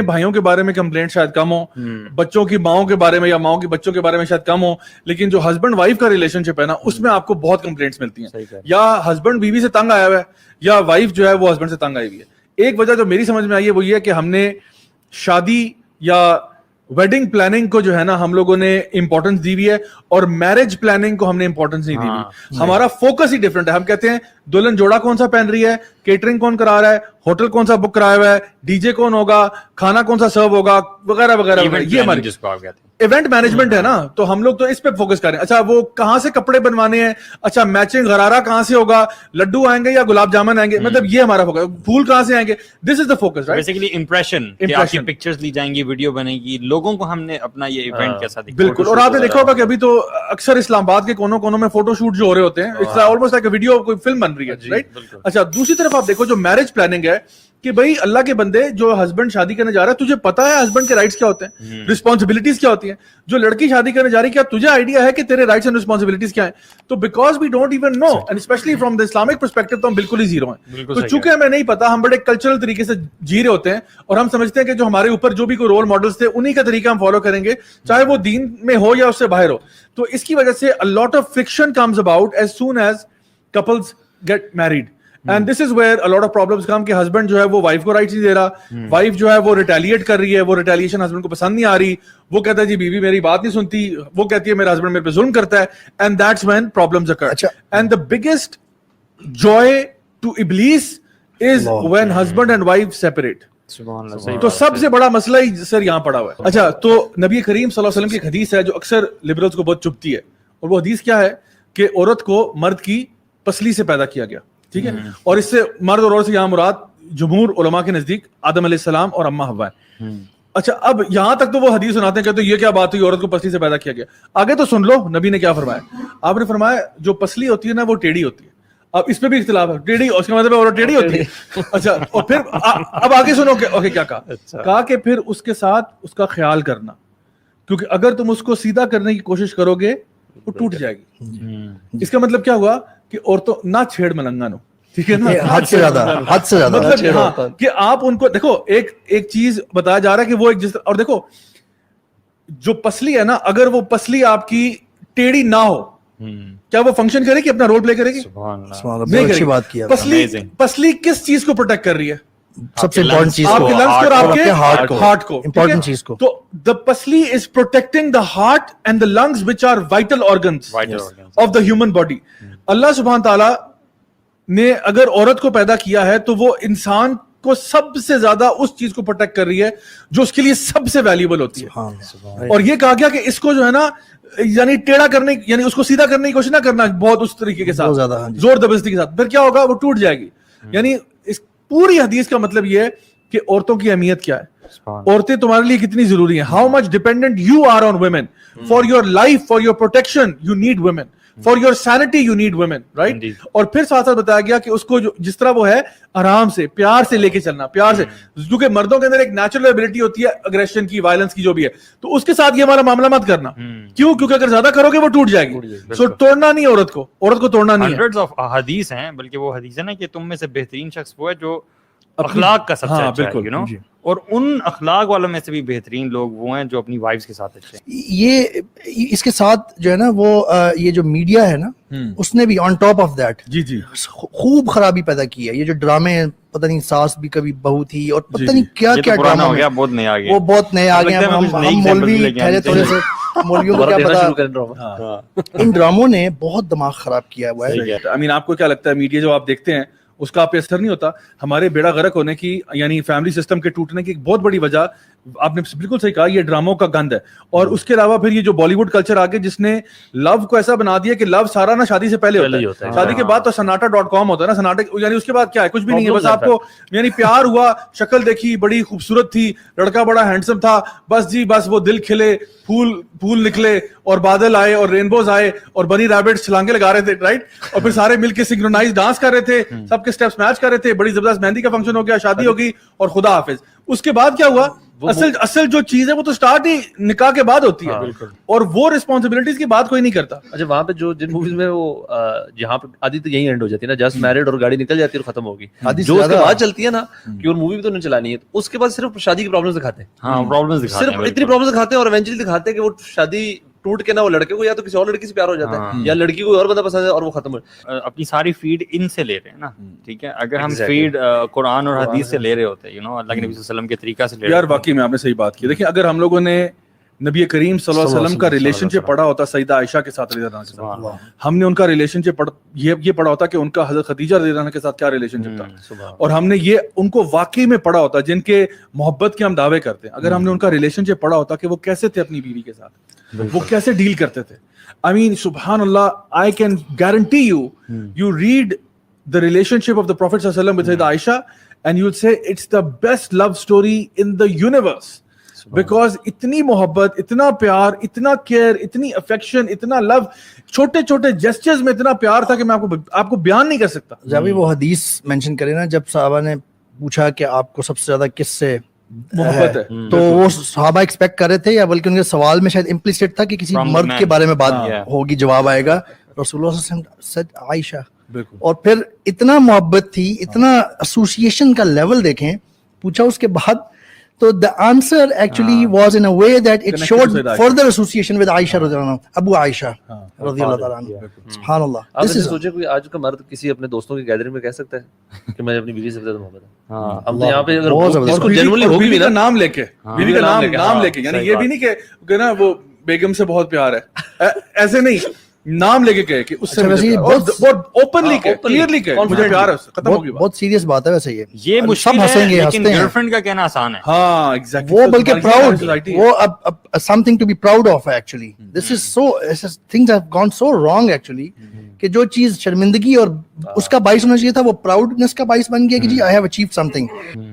بھائیوں کے بارے میں کمپلینٹ شاید کم ہو, بچوں کی ماؤں کے بارے میں یا ماؤں کی بچوں کے بارے میں شاید کم ہو, لیکن جو ہسبینڈ وائف کا ریلیشن شپ ہے نا اس میں آپ کو بہت کمپلینٹس ملتی ہیں. یا ہسبینڈ بیوی سے تنگ آیا ہوا ہے یا وائف جو ہے وہ ہسبینڈ سے تنگ آئی ہوئی ہے. ایک وجہ جو میری سمجھ میں آئی ہے وہ یہ ہے کہ ہم نے شادی یا ویڈنگ پلاننگ کو جو ہے نا ہم لوگوں نے امپورٹنس دی ہوئی ہے اور میرج پلاننگ کو ہم نے امپورٹنس نہیں دی ہوئی. ہمارا فوکس ہی ڈفرنٹ ہے. ہم کہتے ہیں دلہن جوڑا کون سا پہن رہی ہے, کیٹرنگ کون کرا رہا ہے, ہوٹل کون سا بک کرایا ہوا ہے, ڈی جے کون ہوگا, کھانا کون سا سرو ہوگا, وغیرہ وغیرہ. یہ ہماری ایونٹ مینجمنٹ ہے نا, تو ہم لوگ تو اس پہ فوکس کریں. اچھا وہ کہاں سے کپڑے بنوانے ہیں, اچھا میچنگ غرارہ کہاں سے ہوگا, لڈو آئیں گے یا گلاب جامن آئیں گے, مطلب یہ ہمارا فوکس. پھول کہاں سے آئیں گے, this is the focus right. Basically impression, آپ کی پکچرز لی جائیں گی, ویڈیو بنے گی, لوگوں کو ہم نے اپنا یہ ایونٹ کیسا دکھایا. بالکل. اور آپ نے دیکھا ہوگا کہ ابھی تو اکثر اسلام آباد کے کونوں کونوں میں فوٹو شوٹ جو ہو رہے ہوتے ہیں, it's almost like a video, کوئی فلم بن رہی ہے رائٹ. اچھا دوسری طرف آپ دیکھو جو میرج پلاننگ ہے کہ بھائی اللہ کے بندے, جو ہسبینڈ شادی کرنے جا رہا ہے تجھے پتا ہے ہسبینڈ کے رائٹس کیا ہوتے ہیں, رسپانسبلٹیز کیا ہوتی ہیں. جو لڑکی شادی کرنے جا رہی ہے کیا تجھے آئیڈیا ہے کہ تیرے رائٹس اینڈ رسپانسبلٹیز کیا ہیں. تو because we don't even know and especially from the Islamic perspective تو ہم بالکل ہی زیرو ہیں. تو چونکہ ہمیں نہیں پتا, ہم بڑے کلچرل طریقے سے جی رہے ہوتے ہیں اور ہم سمجھتے ہیں کہ جو ہمارے اوپر جو بھی کوئی رول ماڈلس تھے انہی کا طریقہ ہم فالو کریں گے, چاہے وہ دین میں ہو یا اس سے باہر ہو. تو اس کی وجہ سے a lot of friction comes about as soon as couples get married. And this is where a lot of problems come کہ ہسبینڈ جو ہے وہ وائف کو رائٹس نہیں دے رہا, وائف جو ہے وہ ریٹیلیٹ کر رہی ہے, وہ ریٹیلیشن ہسبینڈ کو پسند نہیں آ رہی, وہ کہتا ہے جی بیوی میری بات نہیں سنتی, وہ کہتی ہے میرا ہسبینڈ میرے پہ ظلم کرتا ہے. And that's when problems occur. And the biggest joy to Iblis is when husband and wife separate. تو سب سے بڑا مسئلہ ہی سر یہاں پڑا ہوا ہے. اچھا تو نبی کریم صلی اللہ علیہ وسلم کی ایک حدیث ہے جو اکثر لبرلز کو بہت چبھتی ہے, اور وہ حدیث کیا ہے کہ عورت کو مرد کی پسلی سے پیدا کیا گیا, ٹھیک ہے. اور اس سے مرد اور عورت سے یہاں مراد جمہور علماء کے نزدیک آدم علیہ السلام اور اماں حوا ہے. اچھا اب یہاں تک تو وہ حدیث سناتے ہیں کہ تو یہ کیا بات ہوئی, عورت کو پسلی سے پیدا کیا گیا. آگے تو سن لو نبی نے کیا فرمایا. آپ نے فرمایا جو پسلی ہوتی ہے نا وہ ٹیڑھی ہوتی ہے. اب اس پہ بھی اختلاف ہے, ٹیڑھی اس کا مطلب ہے عورت ٹیڑھی ہوتی ہے. اچھا اور پھر اب آگے سنو کہ کیا کہا کہ پھر اس کے ساتھ اس کا خیال کرنا, کیونکہ اگر تم اس کو سیدھا کرنے کی کوشش کرو گے وہ ٹوٹ جائے گی. اس کا مطلب کیا ہوا کہ عورتوں نہ چھیڑ ملنگا نو, ٹھیک ہے نا, حد سے زیادہ مطلب کہ آپ ان کو دیکھو. ایک چیز بتایا جا رہا ہے کہ وہ ایک جس, اور دیکھو جو پسلی ہے نا, اگر وہ پسلی آپ کی ٹیڑھی نہ ہو کیا وہ فنکشن کرے گی, اپنا رول پلے کرے گی؟ نہیں کرے گی. پسلی کس چیز کو پروٹیکٹ کر رہی ہے؟ سب سے امپورٹنٹ چیز آپ کے لنگس کو اور آپ کے ہارٹ کو, امپورٹنٹ چیز کو. تو the پسلی is protecting the heart and the lungs which are vital organs of the human body. اللہ سبحانہ تعالیٰ نے اگر عورت کو پیدا کیا ہے تو وہ انسان کو سب سے زیادہ اس چیز کو پروٹیکٹ کر رہی ہے جو اس کے لیے سب سے ویلیوبل ہوتی ہے. اور یہ کہا گیا کہ اس کو جو ہے نا یعنی ٹیڑھا کرنے, یعنی اس کو سیدھا کرنے کی کوشش نہ کرنا بہت اس طریقے کے ساتھ, زور زبردستی کے ساتھ. پھر کیا ہوگا, وہ ٹوٹ جائے گی. یعنی اس پوری حدیث کا مطلب یہ ہے کہ عورتوں کی اہمیت کیا ہے, عورتیں تمہارے لیے کتنی ضروری ہیں, how much dependent you are on women. For your life, for your protection you need women, for your sanity you need women, right. اور پھر ساتھ ساتھ بتایا گیا کہ اس کو جس طرح وہ ہے آرام سے پیار سے لے کے چلنا, پیار سے, کیونکہ مردوں کے اندر ایک نیچرل ایبلٹی ہوتی ہے اگریشن کی, وائلنس کی, جو بھی ہے, تو اس کے ساتھ یہ ہمارا معاملہ مت کرنا. کیوں؟ کیونکہ اگر زیادہ کرو گے وہ ٹوٹ جائے گی. سو توڑنا نہیں عورت کو توڑنا نہیں ہے. ہنڈریڈز آف حدیث ہیں, بلکہ وہ حدیث ہے نا کہ تم میں سے بہترین شخص وہ ہے جو اخلاق کا سب سے اچھا ہے, یو نو, اور ان اخلاق والوں میں سے بھی بہترین لوگ وہ ہیں جو اپنی وائفز کے ساتھ اچھے ہیں. یہ اس کے ساتھ جو ہے نا وہ یہ جو میڈیا ہے نا اس نے بھی آن ٹاپ آف دیٹ جی خوب خرابی پیدا کی ہے. یہ جو ڈرامے پتہ نہیں ساس بھی کبھی بہو تھی اور پتہ نہیں کیا کیا ڈرامہ ہو گیا, بہت نئے آ گئے, وہ بہت نئے آ گئے. ہم مولوی ٹھہرے تھوڑے سے, مولویوں کو کیا پتا, ان ڈراموں نے بہت دماغ خراب کیا ہوا ہے. آئی مین آپ کو کیا لگتا ہے میڈیا جو آپ دیکھتے ہیں اس کا آپ پہ اثر نہیں ہوتا؟ ہمارے بیڑا غرق ہونے کی یعنی فیملی سسٹم کے ٹوٹنے کی ایک بہت بڑی وجہ, آپ نے بالکل صحیح کہا, یہ ڈراموں کا گند ہے. اور اس کے علاوہ پھر یہ جو بالی ووڈ کلچر آگے جس نے لو کو ایسا بنا دیا کہ لو سارا نا شادی سے پہلے ہوتا ہے, شادی کے بعد تو سناٹا.com ہوتا ہے نا, سناٹا یعنی اس کے بعد کیا ہے, کچھ بھی نہیں ہے, بس آپ کو یعنی پیار ہوا, شکل دیکھی, بڑی خوبصورت تھی, لڑکا بڑا ہینڈسم تھا, بس جی بس وہ دل کھلے, پھول نکلے اور بادل آئے اور رینبوز آئے اور بنی ریبٹ چھلانگے لگا رہے تھے, رائٹ, اور پھر سارے مل کے سنکرونائز ڈانس کر رہے تھے, سب کے سٹیپس میچ کر رہے تھے, بڑی زبردست مہندی کا فنکشن ہو گیا, شادی ہوگی اور خدا حافظ. اس کے بعد کیا ہوا, اصل جو چیز ہے وہ تو سٹارٹ ہی نکاح کے بعد ہوتی ہے, اور وہ رسپانسبلٹیز کی بات کوئی نہیں کرتا. اچھا وہاں پہ جو جن موویز میں وہ جہاں پہ آدھی تو یہی اینڈ ہو جاتی ہے نا, جسٹ میرڈ اور گاڑی نکل جاتی ہے اور ختم ہوگی, جو اس کے بعد چلتی ہے نا کہ اور مووی بھی تو نہیں چلانی ہے, اس کے بعد صرف شادی کی پرابلمز دکھاتے ہیں. ہاں پرابلمز دکھاتے ہیں, صرف اتنی پرابلمز دکھاتے ہیں, اور ایونچولی دکھاتے ہیں کہ وہ شادی ٹوٹ کے نا وہ لڑکے کو یا تو کسی اور لڑکی سے پیار ہو جاتا ہے, یا لڑکی کو اور بندہ پسند ہے اور وہ ختم ہو. اپنی ساری فیڈ ان سے لے رہے ہیں نا, ٹھیک ہے. اگر ہم فیڈ قرآن اور حدیث سے لے رہے ہوتے ہیں, اللہ کے نبی صلی اللہ علیہ وسلم کے طریقہ سے لے رہے, یار واقعی میں آپ نے صحیح بات کی. دیکھیں اگر ہم لوگوں نے نبی کریم صلی اللہ علیہ وسلم کا ریلیشن شپ پڑھا ہوتا سیدہ عائشہ کے ساتھ رضی اللہ عنہا کے ساتھ, ہم نے ان کا ریلیشن شپ یہ پڑھا ہوتا کہ ان کا حضرت خدیجہ رضی اللہ عنہا کے ساتھ کیا ریلیشن شپ تھا, اور ہم نے یہ ان کو واقعی میں پڑھا ہوتا جن کے محبت کے ہم دعوے کرتے ہیں. اگر ہم نے ان کا ریلیشن شپ پڑھا ہوتا کہ وہ کیسے تھے اپنی بیوی کے ساتھ, وہ کیسے ڈیل کرتے تھے. I mean, subhanallah, I can guarantee you read the relationship of the Prophet sallallahu alaihi wasallam with Sayyidah Aisha, and you'll say it's the best love story in the universe. Because اتنی محبت, اتنا پیار, اتنا care, اتنی affection, اتنا لو, چھوٹے چھوٹے gestures میں اتنا پیار تھا کہ میں آپ کو بیان نہیں کر سکتا. جب وہ حدیث مینشن کرے نا, جب صحابہ نے پوچھا کہ آپ کو سب سے زیادہ کس سے محبت ہے, تو وہ صحابہ ایکسپیکٹ کر رہے تھے, یا بلکہ ان کے سوال میں شاید امپلیسٹ تھا کہ کسی مرد کے بارے میں بات ہوگی, جواب آئے گا. رسول اللہ صلی اللہ علیہ وسلم said عائشہ, اور پھر اتنا محبت تھی, اتنا ایسوسیشن کا لیول دیکھیں, پوچھا اس کے بعد. تو the answer actually was in a way that it showed further association with Aisha رضی اللہ عنہ, ابو عائشہ رضی اللہ تعالیٰ عنہ. سبحان اللہ. آپ نے سوچے کوئی آج کا مرد کسی اپنے دوستوں کی گیدرنگ میں کہہ سکتا ہے کہ میں اپنی بیوی سے زیادہ محبت ہے؟ ہاں ہم نے یہاں پہ اگر اس کو جنرلی ہوگی بھی نا نام لے کے, بیوی کا نام لے کے, یعنی یہ بھی نہیں کہ نا وہ بیگم سے بہت پیار ہے, ایسے نہیں, نام لے کے کہے کہ اس سے بہت اوپنلی کہے, کلیئرلی کہے مجھے پیار ہے اس سے, ختم ہوگی بات. بہت سیریس بات ہے ویسے یہ مشکل ہے, لیکن گرل فرینڈ کا کہنا آسان ہے. ہاں ایگزیکٹلی, وہ بلکہ پراؤڈ, وہ something to be proud of actually. This is so things have gone so wrong actually, کہ جو چیز شرمندگی اور اس کا باعث ہونا چاہیے تھا وہ پراؤڈنس کا باعث بن گیا کہ جی I have achieved something.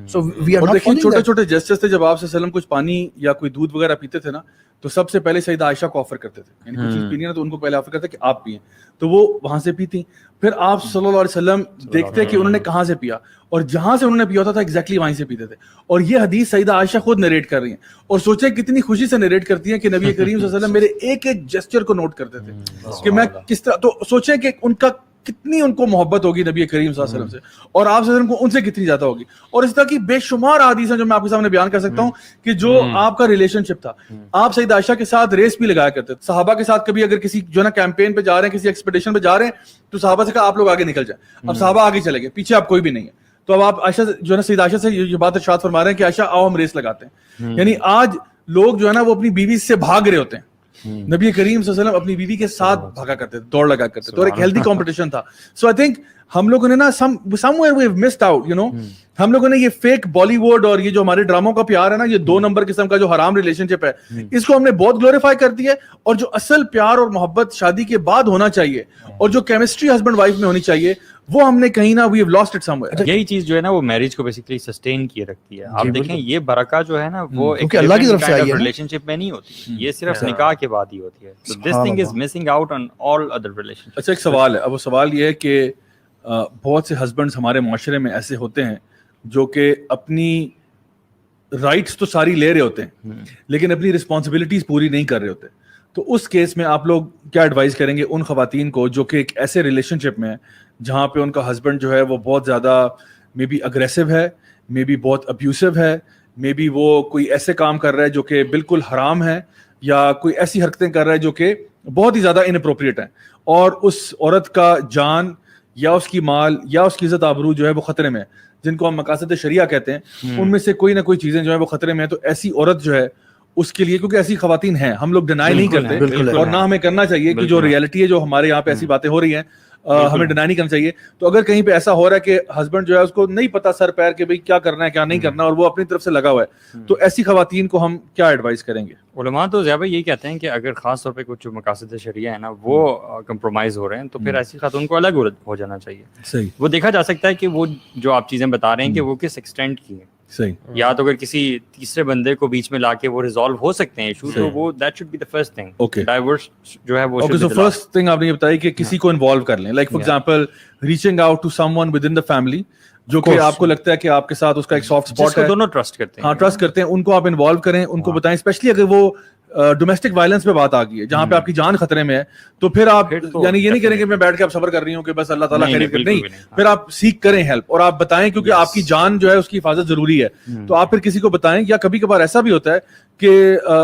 So we are not. چھوٹے چھوٹے جسچرز تھے, جب آپ صلی اللہ علیہ وسلم کچھ پانی یا کوئی دودھ وغیرہ پیتے تھے نا, تو سب سے پہلے سیدہ عائشہ کو آفر کرتے تھے, یعنی کچھ چیز پینی ہے تو ان کو پہلے آفر کرتے کہ آپ پئیں, تو وہ وہاں سے پیتی. پھر آپ صلی اللہ علیہ وسلم دیکھتے کہ انہوں نے کہاں سے پیا, اور جہاں سے انہوں نے پیا ہوتا تھا ایگزیکٹلی وہیں سے پیتے تھے. اور یہ حدیث سیدہ عائشہ خود نریٹ کر رہی ہیں, اور سوچیں کتنی خوشی سے نریٹ کرتی ہیں کہ نبی کریم صلی اللہ علیہ وسلم میرے ایک ایک جسچر کو نوٹ کرتے تھے کہ میں کس طرح. تو سوچیں کہ ان کا کتنی ان کو محبت ہوگی نبی کریم صلی اللہ علیہ وسلم سے, اور آپ صلی اللہ علیہ وسلم کو ان سے کتنی زیادہ ہوگی. اور اس طرح کی بے شمار احادیث ہیں جو میں آپ کے سامنے بیان کر سکتا ہوں کہ جو آپ کا ریلیشن شپ تھا. آپ سیدہ عائشہ کے ساتھ ریس بھی لگایا کرتے تھے, صحابہ کے ساتھ کبھی اگر کسی جو ہے نا کیمپین پہ جا رہے ہیں, کسی ایکسپیڈیشن پہ جا رہے ہیں, تو صحابہ سے کہا آپ لوگ آگے نکل جائیں. اب صحابہ آگے چلے گئے, پیچھے آپ کوئی بھی نہیں ہے, تو اب آپ عائشہ جو ہے نا سیدہ عائشہ سے یہ بات ارشاد فرما رہے ہیں کہ عائشہ آؤ ہم ریس لگاتے ہیں. یعنی آج لوگ جو ہے نا وہ اپنی بیوی سے بھاگ رہے ہوتے ہیں, نبی کریم صلی اللہ علیہ وسلم اپنی بیوی کے ساتھ بھاگا کرتے تھے, دوڑ لگا کرتے تھے, اور ایک ہیلدی کمپٹیشن تھا. سو آئی تھنک ہم لوگوں نے نا somewhere we have missed out, you know, ہم لوگوں نے یہ فیک بالی ووڈ اور یہ جو ہمارے ڈراموں کا پیار ہے نا, یہ 2 نمبر قسم کا جو حرام ریلیشن شپ ہے, اس کو ہم نے بہت گلوریفائی کر دیا ہے. اور جو اصل پیار اور محبت شادی کے بعد ہونا چاہیے, اور جو کیمسٹری ہسبینڈ وائف میں ہونی چاہیے, وہ ہم نے کہیں نا we have lost it somewhere. یہی چیز جو ہے نا وہ میرج کو بیسیکلی سسٹین کیے رکھتی ہے. آپ دیکھیں یہ برکت جو ہے نا وہ ایک اللہ کی طرف سے آئی ہے, ریلیشن شپ میں نہیں ہوتی, یہ صرف نکاح کے بعد ہی ہوتی ہے. So this thing is missing out on all other relationships. اچھا ایک سوال ہے, اب وہ سوال یہ ہے کہ بہت سے ہسبینڈز ہمارے معاشرے میں ایسے ہوتے ہیں جو کہ اپنی رائٹس تو ساری لے رہے ہوتے ہیں لیکن اپنی رسپانسبلٹیز پوری نہیں کر رہے ہوتے. تو اس کیس میں آپ لوگ کیا ایڈوائز کریں گے ان خواتین کو جو کہ ایک ایسے ریلیشن شپ میں ہیں جہاں پہ ان کا ہسبینڈ جو ہے وہ بہت زیادہ مے بی اگریسو ہے, مے بی بہت ابیوسو ہے, مے بی وہ کوئی ایسے کام کر رہا ہے جو کہ بالکل حرام ہے, یا کوئی ایسی حرکتیں کر رہا ہے جو کہ بہت ہی زیادہ اناپروپریٹ ہیں, اور اس عورت کا جان یا اس کی مال یا اس کی عزت آبرو جو ہے وہ خطرے میں ہے, جن کو ہم مقاصد شریعہ کہتے ہیں, ان میں سے کوئی نہ کوئی چیزیں جو ہے وہ خطرے میں ہیں. تو ایسی عورت جو ہے اس کے لیے, کیونکہ ایسی خواتین ہیں, ہم لوگ ڈینائی نہیں کرتے, اور نہ ہمیں کرنا چاہیے کہ جو ریئلٹی ہے, جو ہمارے یہاں پہ ایسی باتیں ہو رہی ہیں, ہمیں ڈینائی نہیں کرنا چاہیے. تو اگر کہیں پہ ایسا ہو رہا ہے کہ ہسبینڈ جو ہے اس کو نہیں پتا سر پیر کہ بھئی کیا کرنا ہے کیا نہیں کرنا, اور وہ اپنی طرف سے لگا ہوا ہے, تو ایسی خواتین کو ہم کیا ایڈوائز کریں گے؟ علماء تو زیادہ یہی کہتے ہیں کہ اگر خاص طور پہ کچھ مقاصد شریعہ ہے نا وہ کمپرومائز ہو رہے ہیں, تو پھر ایسی خاتون کو الگ ہو جانا چاہیے. صحیح, وہ دیکھا جا سکتا ہے کہ وہ جو آپ چیزیں بتا رہے ہیں کہ وہ کس ایکسٹینٹ کی ہیں. صحیح, یا تو اگر کسی تیسرے بندے کو بیچ میں لا کے وہ ریزالو ہو سکتے ہیں ایشو, تو وہ that should be the first thing. Okay, divorce جو ہے وہ اوکے. سو فرسٹ تھنگ آپ نے یہ بتائی کہ کسی کو انوالو کر لیں, like for example reaching out to someone with in the family, جو کہ آپ کو لگتا ہے کہ آپ کے ساتھ اس کا ایک سافٹ اسپاٹ ہے, دونوں ٹرسٹ کرتے ہیں, ہاں ٹرسٹ کرتے ہیں, ان کو آپ انوالو کریں, ان کو بتائیں, اسپیشلی اگر وہ ڈومیسٹک وائلنس پہ بات آ گئی ہے جہاں پہ آپ کی جان خطرے میں ہے, تو پھر آپ یعنی یہ نہیں کریں کہ میں بیٹھ کے اب صبر کر رہی ہوں کہ بس اللہ تعالیٰ خیر کرے, نہیں, پھر آپ سیکھ کریں ہیلپ اور آپ بتائیں, کیونکہ آپ کی جان جو ہے اس کی حفاظت ضروری ہے, تو آپ پھر کسی کو بتائیں. یا کبھی کبھار ایسا بھی ہوتا ہے کہ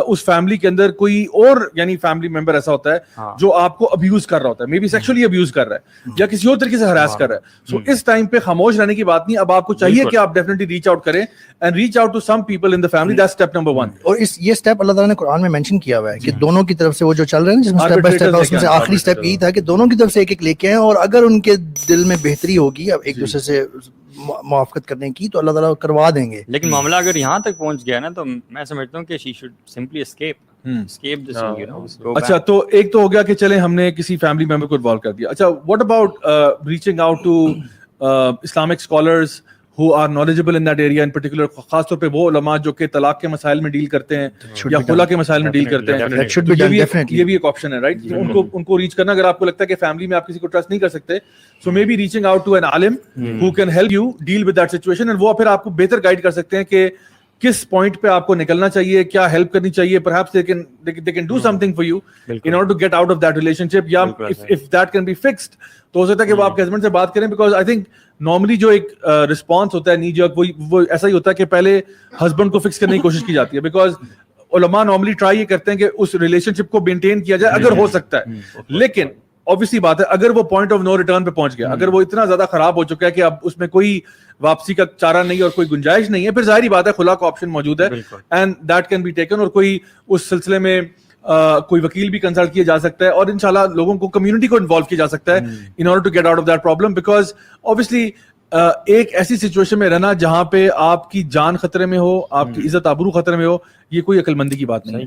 اس فیملی کے اندر کوئی اور یعنی فیملی ممبر ایسا ہوتا ہے جو آپ کو ابیوز کر رہا ہوتا ہے, مے بی سیکشولی ابیوز کر رہا ہے یا کسی اور طریقے سے ہراس کر رہا ہے. سو اس ٹائم پہ خاموش رہنے کی بات نہیں, اب آپ کو چاہیے کہ آپ ڈیفینیٹلی ریچ آؤٹ کریں and reach out to some people in the family. That's step number 1. اور یہ اسٹیپ اللہ تعالیٰ نے قرآن میں مینشن کیا ہوا ہے کہ دونوں کی طرف سے وہ جو چل رہے ہیں جس میں اسٹیپ بائی اسٹیپ ہے, اس میں سے آخری اسٹیپ یہی تھا کہ دونوں کی طرف سے ایک ایک لے کے آئیں, اور اگر ان کے دل میں بہتری ہوگی اب ایک دوسرے سے موافقت کرنے کی تو اللہ تعالیٰ کروا دیں گے. لیکن معاملہ اگر یہاں تک پہنچ گیا نا تو میں سمجھتا ہوں کہ she should simply escape this, you know. اچھا, تو ایک تو ہو گیا کہ چلیں ہم نے کسی فیملی ممبر کو انوالو کر دیا. اچھا, what about reaching out to Islamic scholars who are knowledgeable in that area in particular, خاص طور پہ وہ علماء جو کہ طلاق کے مسائل میں ڈیل کرتے ہیں یا خلا کے مسائل میں ڈیل کرتے ہیں, یہ بھی ایک آپشن ہے, رائٹ. ان کو ریچ کرنا, اگر آپ کو لگتا ہے کہ فیملی میں آپ کسی کو ٹرسٹ نہیں کر سکتے, so may be reaching out to an عالم who can help you deal with that situation, and وہ پھر آپ کو بہتر گائیڈ کر سکتے ہیں کہ کس پوائنٹ پہ آپ کو نکلنا چاہیے, کیا ہیلپ کرنی چاہیے. Perhaps they can do something for you in order to get out of that relationship. یا if that can be fixed, تو ہو سکتا ہے کہ وہ آپ کے ہسبینڈ سے بات کریں, because I think نارملی جو ایک رسپانس ہوتا ہے نی جرک, وہ ایسا ہی ہوتا ہے کہ پہلے ہسبینڈ کو فکس کرنے کی کوشش کی جاتی ہے, بیکاز علماء نارملی ٹرائی یہ کرتے ہیں کہ اس ریلیشن شپ کو مینٹین کیا جائے اگر ہو سکتا ہے. لیکن obviously بات ہے, اگر وہ پوائنٹ آف نو ریٹرن پہ پہنچ گیا, اگر وہ اتنا زیادہ خراب ہو چکا ہے کہ اب اس میں کوئی واپسی کا چارہ نہیں اور کوئی گنجائش نہیں ہے, پھر ظاہری بات ہے خلا کا آپشن موجود ہے, and that can be taken, اور کوئی اس سلسلے میں کوئی وکیل بھی کنسلٹ کیا جا سکتا ہے, اور انشاءاللہ لوگوں کو, کمیونٹی کو انوالو کیا جا سکتا ہے in order to get out of that problem. Because obviously ایک ایسی سچویشن میں رہنا جہاں پہ آپ کی جان خطرے میں ہو, آپ کی عزت آبرو خطرے میں ہو, یہ کوئی عقل مندی کی بات نہیں.